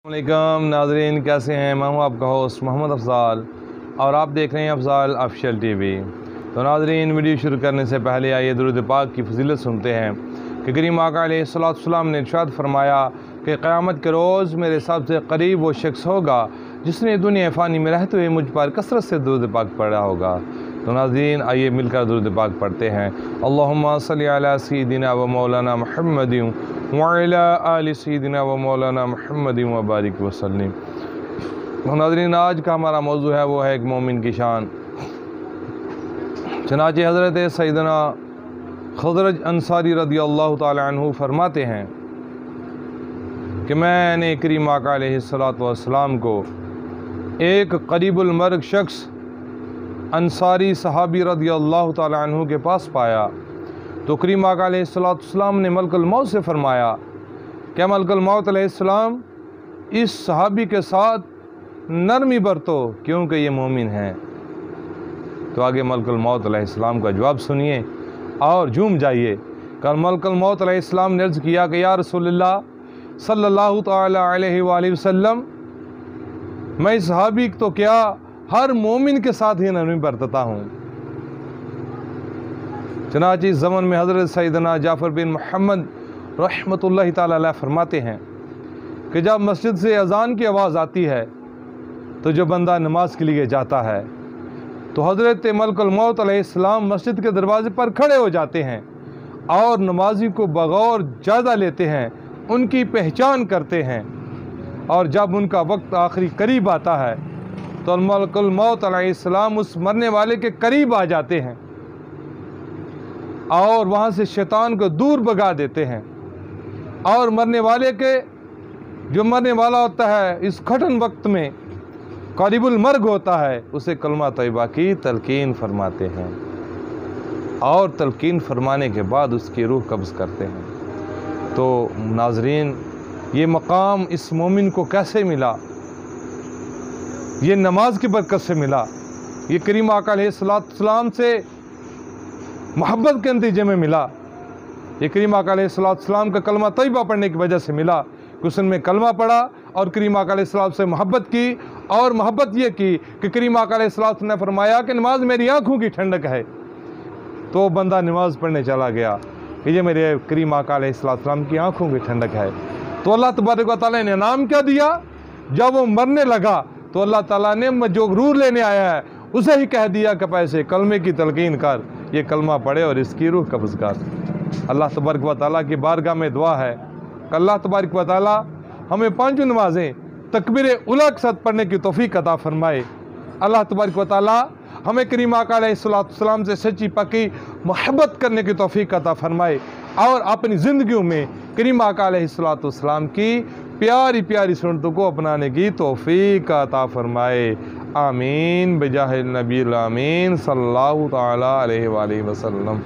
अस्सलामुअलैकुम नाज़रीन, कैसे हैं। मैं हूं आपका होस्ट मोहम्मद अफज़ाल और आप देख रहे हैं अफज़ाल ऑफिशियल टीवी। तो नाज़रीन, वीडियो शुरू करने से पहले आइए दुरूद पाक की फजीलत सुनते हैं कि करीम आका अलैहिस्सलाम ने इरशाद फरमाया कि क़यामत के रोज़ मेरे सबसे करीब वो शख्स होगा जिसने दुनिया फ़ानी में रहते हुए मुझ पर कसरत से दुरूद पाक पढ़ा होगा। तो नाज़रीन, आइए मिलकर दुरूद पाक पढ़ते हैं। अल्लाहुम्मा सल्ली अला सय्यिदिना व मौलाना मुहम्मदिन व अला आलि सय्यिदिना व मौलाना मुहम्मदिन व बारिक वसल्लिम। तो नाज़रीन, आज का हमारा मौजू है वो है एक मोमिन की शान। चनाचे हज़रत सैयदना खज़रज अंसारी रज़ियल्लाहु ताला अन्हु फरमाते हैं कि मैंने करीम आका अलैहिस्सलातु वस्सलाम को एक करीबुल मर्ग शख्स अंसारी सहाबी रज़ियल्लाहु ताला अन्हु के पास पाया तो करीम आका अलैहिस्सलातु वस्सलाम ने मलकुल मौत से फरमाया, क्या मलकुल मौत अलैहिस्सलाम इस सहाबी के साथ नरमी बरतो क्योंकि ये मोमिन हैं। तो आगे मलकुल मौत अलैहिस्सलाम का जवाब सुनिए और झूम जाइए। कल मलकुल मौत अलैहिस्सलाम ने अर्ज़ किया कि या रसूलल्लाह सल्लल्लाहु ताला अलैहि वसल्लम, मैं इस सहाबी तो क्या हर मोमिन के साथ ही नरमी बरतता हूँ। चनाचे इस ज़मन में हज़रत सैयदना जाफ़र बिन मोहम्मद रहमतुल्लाहि ताला अलैह फरमाते हैं कि जब मस्जिद से अज़ान की आवाज़ आती है तो जो बंदा नमाज के लिए जाता है तो हज़रत मलकुल मौत अलैहिस्सलाम मस्जिद के दरवाज़े पर खड़े हो जाते हैं और नमाजी को बगौर जायज़ा लेते हैं, उनकी पहचान करते हैं, और जब उनका वक्त आखिरी करीब आता है तो मलकुल मौत अलैहिस्सलाम उस मरने वाले के करीब आ जाते हैं और वहाँ से शैतान को दूर भगा देते हैं। और मरने वाले के जो मरने वाला होता है इस कठिन वक्त में करीबुल मर्ग होता है, उसे कलमा तैयबा की तलकीन फरमाते हैं और तलकीन फरमाने के बाद उसकी रूह कब्ज़ करते हैं। तो नाज़रीन, ये मकाम इस मोमिन को कैसे मिला? ये नमाज की बरकत से मिला। ये करीम आका अलैहिस्सलाम से मोहब्बत के नतीजे में मिला। ये करीम आका अलैहिस्सलाम का कलमा तैयबा पढ़ने की वजह से मिला कि उसने कलमा पढ़ा और करीम आका अलैहिस्सलाम से मोहब्बत की, और मोहब्बत ये की कि करीम आका अलैहिस्सलाम ने फरमाया कि नमाज मेरी आँखों की ठंडक है। तो बंदा नमाज पढ़ने चला गया कि ये मेरे करीम आका अलैहिस्सलाम की आँखों की ठंडक है। तो अल्लाह तबारक व तआला ने इनाम क्या दिया? जब वो मरने लगा तो अल्लाह ताला ने जो रूह लेने आया है उसे ही कह दिया कि पैसे कलमे की तलकीन कर, ये कलमा पढ़े और इसकी रूह कब्ज़ कर। अल्लाह तबारक व तआला की बारगाह में दुआ है कि अल्लाह तबारक व तआला हमें पांचों नमाजें तकबीर उला के साथ पढ़ने की तौफीक अता फरमाए। अल्लाह तबारक व तआला हमें करीम आका अलैहिस्सलाम से सच्ची पक्की मोहब्बत करने की तौफीक अता फरमाए और अपनी ज़िंदगियों में करीम आका अलैहिस्सलाम की प्यारी प्यारी सुन्नतों को अपनाने की तौफीक अता फरमाए। आमीन बिजाहिल नबील आमीन सल्लल्लाहु ताला अलैहि वसल्लम।